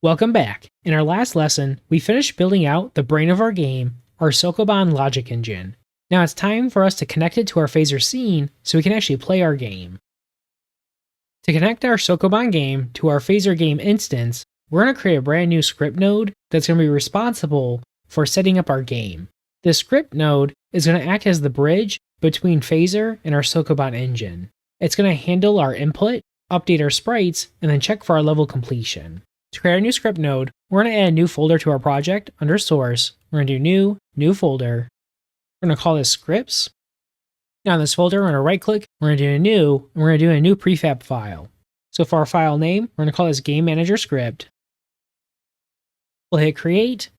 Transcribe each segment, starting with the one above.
Welcome back. In our last lesson, we finished building out the brain of our game, our Sokoban logic engine. Now it's time for us to connect it to our phaser scene so we can actually play our game. To connect our Sokoban game to our phaser game instance, we're going to create a brand new script node that's going to be responsible for setting up our game. This script node is going to act as the bridge between phaser and our Sokoban engine. It's going to handle our input, update our sprites, and then check for our level completion. To create our new script node, we're going to add a new folder to our project under source. We're going to do new folder. We're going to call this scripts. Now in this folder, we're going to right click, we're going to do a new, and we're going to do a new prefab file. So for our file name, we're going to call this game manager script. We'll hit create.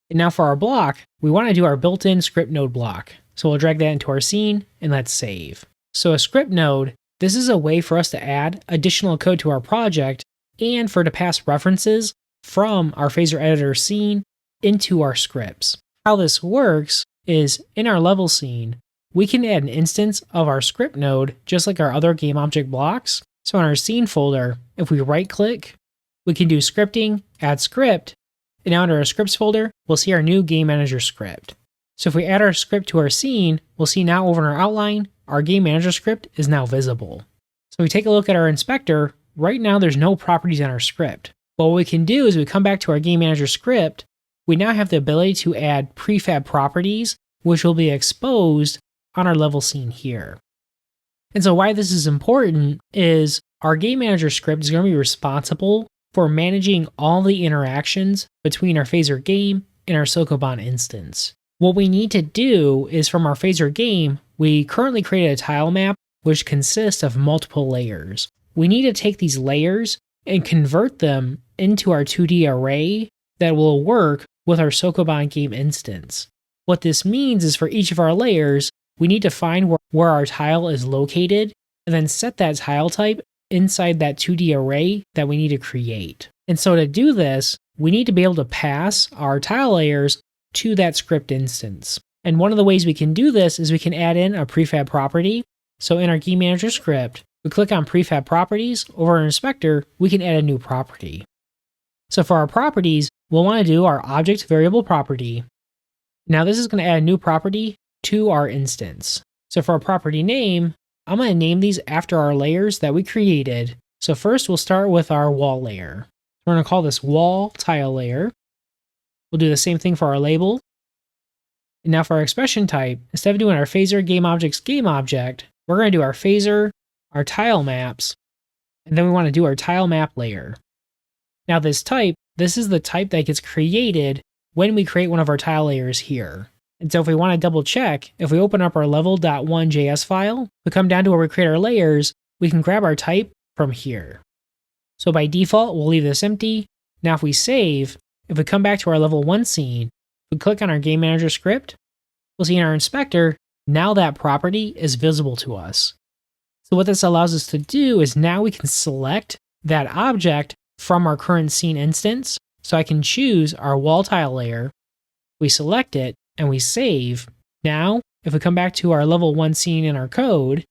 And now for our block, we want to do our built-in script node block. So we'll drag that into our scene and let's save. So a script node, this is a way for us to add additional code to our project and for to pass references from our phaser editor scene into our scripts. How this works is in our level scene, we can add an instance of our script node just like our other game object blocks. So in our scene folder, if we right click, we can do scripting, add script, and now under our scripts folder, we'll see our new game manager script. So if we add our script to our scene, we'll see now over in our outline, our game manager script is now visible. So we take a look at our inspector. Right now, there's no properties in our script. But what we can do is we come back to our game manager script. We now have the ability to add prefab properties, which will be exposed on our level scene here. And so why this is important is our game manager script is going to be responsible for managing all the interactions between our phaser game and our Sokoban instance. What we need to do is from our phaser game, we currently created a tile map which consists of multiple layers. We need to take these layers and convert them into our 2D array that will work with our Sokoban game instance. What this means is for each of our layers, we need to find where our tile is located and then set that tile type inside that 2D array that we need to create. And so to do this, we need to be able to pass our tile layers to that script instance. And one of the ways we can do this is we can add in a prefab property. So in our game manager script, we click on prefab properties. Over our inspector, we can add a new property. So for our properties, we'll want to do our object variable property. Now this is going to add a new property to our instance. So for our property name, I'm going to name these after our layers that we created. So first we'll start with our wall layer. We're going to call this wall tile layer. We'll do the same thing for our label. And now for our expression type, instead of doing our phaser game object, we're going to do our phaser, our tile maps, and then we want to do our tile map layer. Now this is the type that gets created when we create one of our tile layers here. And so if we want to double check, if we open up our level.1.js file, we come down to where we create our layers, we can grab our type from here. So by default, we'll leave this empty. Now if we save, if we come back to our level 1 scene, we click on our game manager script, we'll see in our inspector, now that property is visible to us. So what this allows us to do is now we can select that object from our current scene instance. So I can choose our wall tile layer, we select it, and we save. Now, if we come back to our level 1 scene in our code,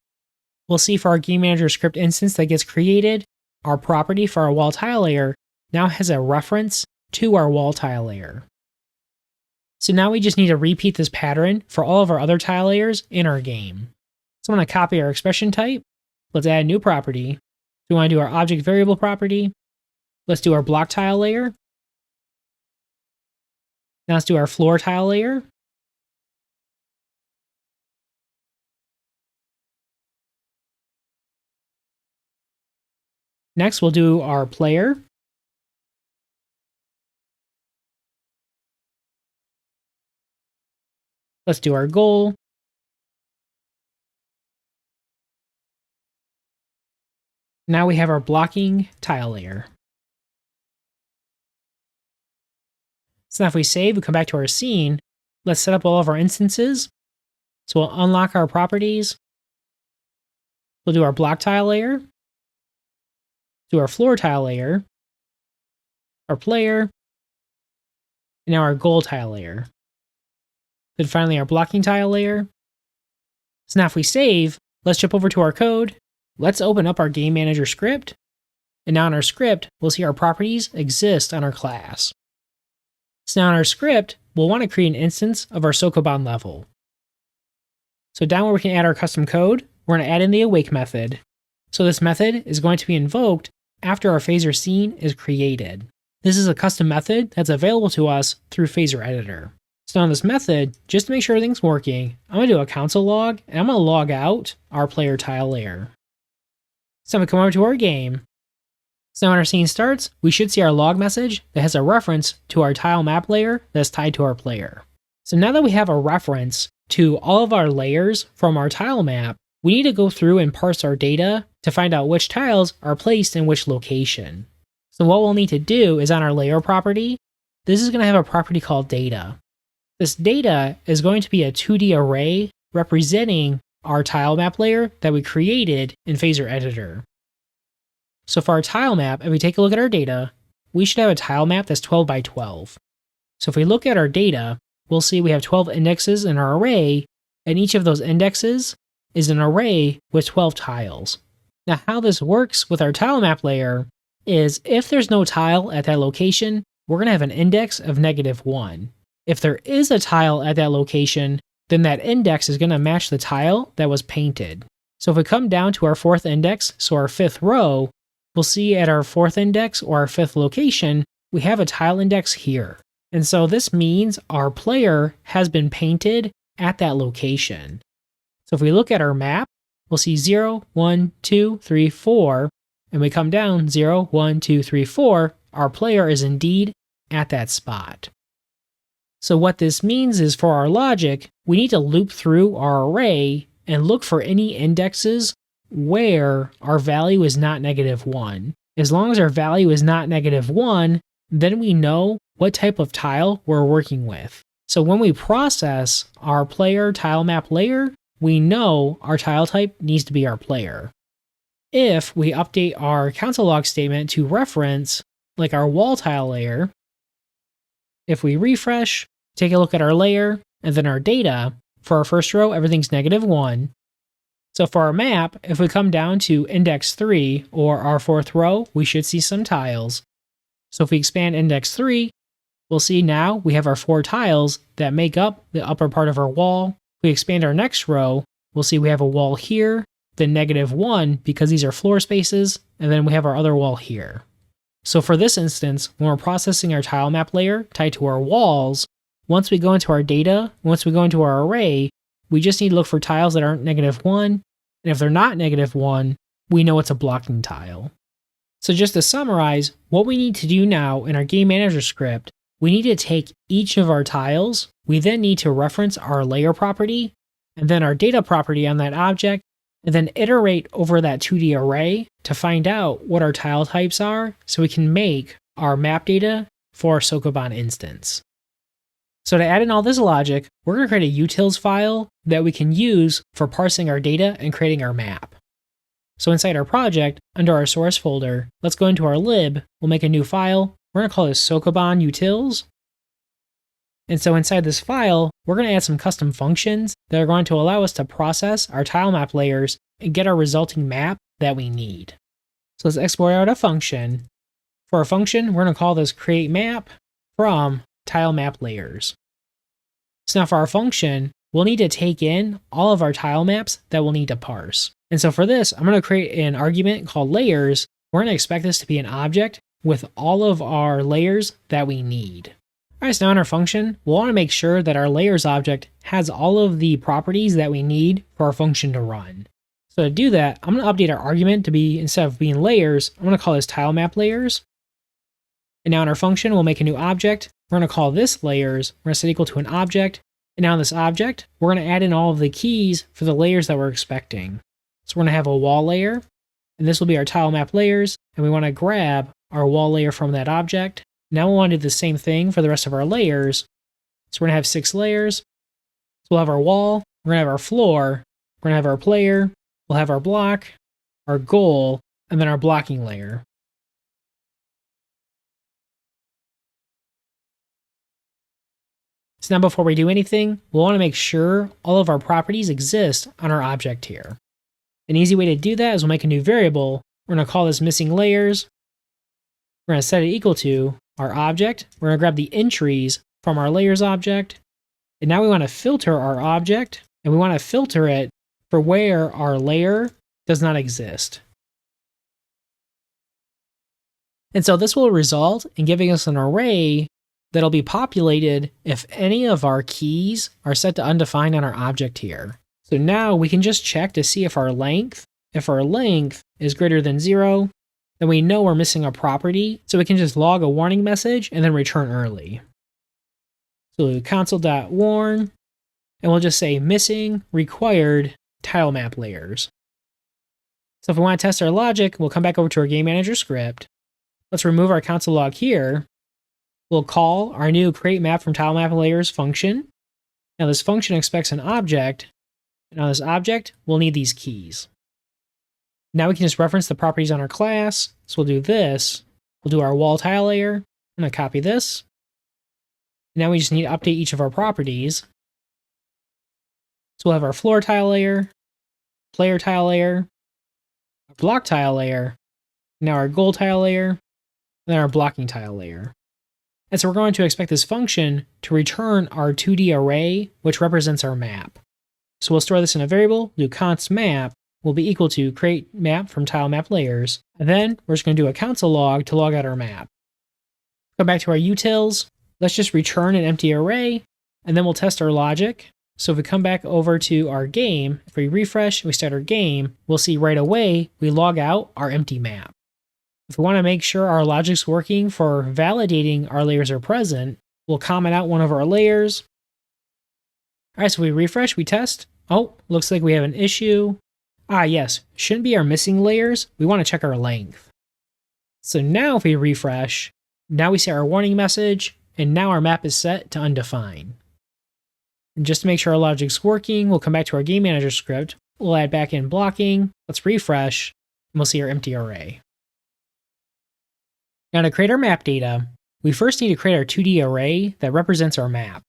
we'll see for our game manager script instance that gets created, our property for our wall tile layer now has a reference to our wall tile layer. So now we just need to repeat this pattern for all of our other tile layers in our game. So I'm going to copy our expression type. Let's add a new property. So we want to do our object variable property. Let's do our block tile layer. Now let's do our floor tile layer. Next, we'll do our player. Let's do our goal. Now we have our blocking tile layer. So now if we save, we come back to our scene. Let's set up all of our instances. So we'll unlock our properties. We'll do our block tile layer. Do our floor tile layer. Our player. And now our goal tile layer. Then finally our blocking tile layer. So now if we save, let's jump over to our code. Let's open up our game manager script. And now in our script, we'll see our properties exist on our class. So now in our script, we'll want to create an instance of our Sokoban level. So down where we can add our custom code, we're going to add in the awake method. So this method is going to be invoked after our phaser scene is created. This is a custom method that's available to us through Phaser Editor. So now in this method, just to make sure everything's working, I'm going to do a console log, and I'm going to log out our player tile layer. So I'm going to come over to our game. So now when our scene starts, we should see our log message that has a reference to our tile map layer that's tied to our player. So now that we have a reference to all of our layers from our tile map, we need to go through and parse our data to find out which tiles are placed in which location. So what we'll need to do is on our layer property, this is going to have a property called data. This data is going to be a 2D array representing our tile map layer that we created in Phaser Editor. So for our tile map, if we take a look at our data, we should have a tile map that's 12 by 12. So if we look at our data, we'll see we have 12 indexes in our array, and each of those indexes is an array with 12 tiles. Now how this works with our tile map layer is if there's no tile at that location, we're going to have an index of -1. If there is a tile at that location, then that index is going to match the tile that was painted. So if we come down to our fourth index, so our fifth row, we'll see at our fourth index or our fifth location, we have a tile index here. And so this means our player has been painted at that location. So if we look at our map, we'll see 0, 1, 2, 3, 4, and we come down 0, 1, 2, 3, 4, our player is indeed at that spot. So what this means is for our logic, we need to loop through our array and look for any indexes where our value is not -1. As long as our value is not -1, then we know what type of tile we're working with. So when we process our player tile map layer, we know our tile type needs to be our player. If we update our console log statement to reference like our wall tile layer, if we refresh, take a look at our layer, and then our data, for our first row, everything's -1. So for our map, if we come down to index 3 or our fourth row, we should see some tiles. So if we expand index 3, we'll see now we have our 4 tiles that make up the upper part of our wall. If we expand our next row, we'll see we have a wall here, then -1 because these are floor spaces, and then we have our other wall here. So for this instance, when we're processing our tile map layer tied to our walls, once we go into our data, once we go into our array, we just need to look for tiles that aren't -1, and if they're not -1, we know it's a blocking tile. So just to summarize, what we need to do now in our game manager script, we need to take each of our tiles, we then need to reference our layer property, and then our data property on that object, and then iterate over that 2D array to find out what our tile types are so we can make our map data for our Sokoban instance. So to add in all this logic, we're going to create a utils file that we can use for parsing our data and creating our map. So inside our project, under our source folder, let's go into our lib, we'll make a new file, we're going to call this Sokoban utils. And so inside this file, we're going to add some custom functions that are going to allow us to process our tile map layers and get our resulting map that we need. So let's export out a function. For a function, we're going to call this create map from tile map layers. So now for our function, we'll need to take in all of our tile maps that we'll need to parse. And so for this, I'm going to create an argument called layers. We're going to expect this to be an object with all of our layers that we need. Alright, so now in our function, we'll want to make sure that our layers object has all of the properties that we need for our function to run. So to do that, I'm going to update our argument to be, instead of being layers, I'm going to call this tile map layers. And now in our function, we'll make a new object. We're going to call this layers. We're going to set equal to an object. And now in this object, we're going to add in all of the keys for the layers that we're expecting. So we're going to have a wall layer, and this will be our tile map layers. And we want to grab our wall layer from that object. Now we want to do the same thing for the rest of our layers. So we're going to have 6 layers. So we'll have our wall, we're going to have our floor, we're going to have our player, we'll have our block, our goal, and then our blocking layer. So now before we do anything, we'll want to make sure all of our properties exist on our object here. An easy way to do that is we'll make a new variable. We're going to call this missing layers. We're going to set it equal to our object. We're going to grab the entries from our layers object. And now we want to filter our object, and we want to filter it for where our layer does not exist. And so this will result in giving us an array that'll be populated if any of our keys are set to undefined on our object here. So now we can just check to see if our length is greater than 0, then we know we're missing a property, so we can just log a warning message and then return early. So we'll do console.warn, and we'll just say missing required tilemap layers. So if we want to test our logic, we'll come back over to our game manager script. Let's remove our console log here. We'll call our new create map from tilemap layers function. Now this function expects an object, and on this object, we'll need these keys. Now we can just reference the properties on our class. So we'll do this. We'll do our wall tile layer. I'm going to copy this. Now we just need to update each of our properties. So we'll have our floor tile layer, player tile layer, our block tile layer, now our goal tile layer, and then our blocking tile layer. And so we're going to expect this function to return our 2D array, which represents our map. So we'll store this in a variable, do const map will be equal to create map from tilemap layers, and then we're just going to do a console log to log out our map. Go back to our utils. Let's just return an empty array, and then we'll test our logic. So if we come back over to our game, if we refresh and we start our game, we'll see right away we log out our empty map. If we want to make sure our logic's working for validating our layers are present, we'll comment out one of our layers. All right, so we refresh, we test. Oh, looks like we have an issue. Yes, shouldn't be our missing layers. We want to check our length. So now if we refresh, now we see our warning message, and now our map is set to undefined. And just to make sure our logic's working, we'll come back to our game manager script. We'll add back in blocking. Let's refresh, and we'll see our empty array. Now to create our map data, we first need to create our 2D array that represents our map.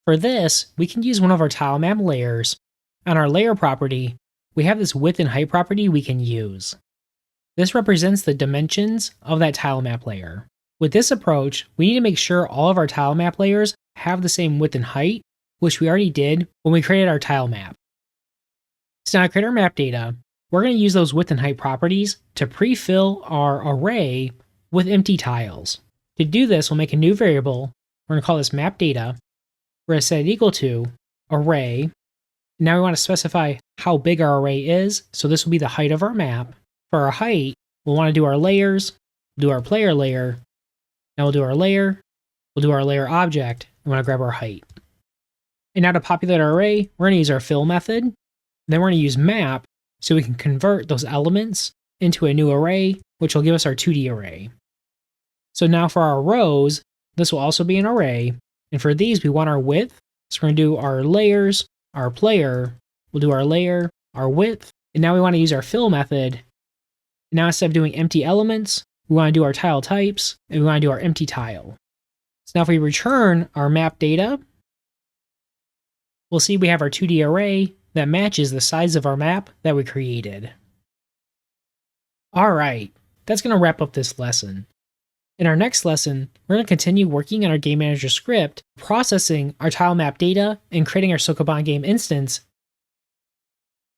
For this, we can use one of our tilemap layers. On our layer property, we have this width and height property we can use. This represents the dimensions of that tilemap layer. With this approach, we need to make sure all of our tilemap layers have the same width and height, which we already did when we created our tilemap. So now to create our map data, we're going to use those width and height properties to pre-fill our array with empty tiles. To do this, we'll make a new variable. We're going to call this map data. We're going to set it equal to array. Now we want to specify how big our array is, so this will be the height of our map. For our height, we'll want to do our layers, do our player layer, now we'll do our layer, we'll do our layer object, and we want to grab our height. And now to populate our array, we're going to use our fill method, then we're going to use map so we can convert those elements into a new array, which will give us our 2D array. So now for our rows, this will also be an array, and for these we want our width, so we're going to do our layers, our player, we'll do our layer, our width, and now we want to use our fill method. Now instead of doing empty elements, we want to do our tile types, and we want to do our empty tile. So now if we return our map data, we'll see we have our 2D array that matches the size of our map that we created. Alright, that's going to wrap up this lesson. In our next lesson, we're going to continue working on our game manager script, processing our tilemap data, and creating our Sokoban game instance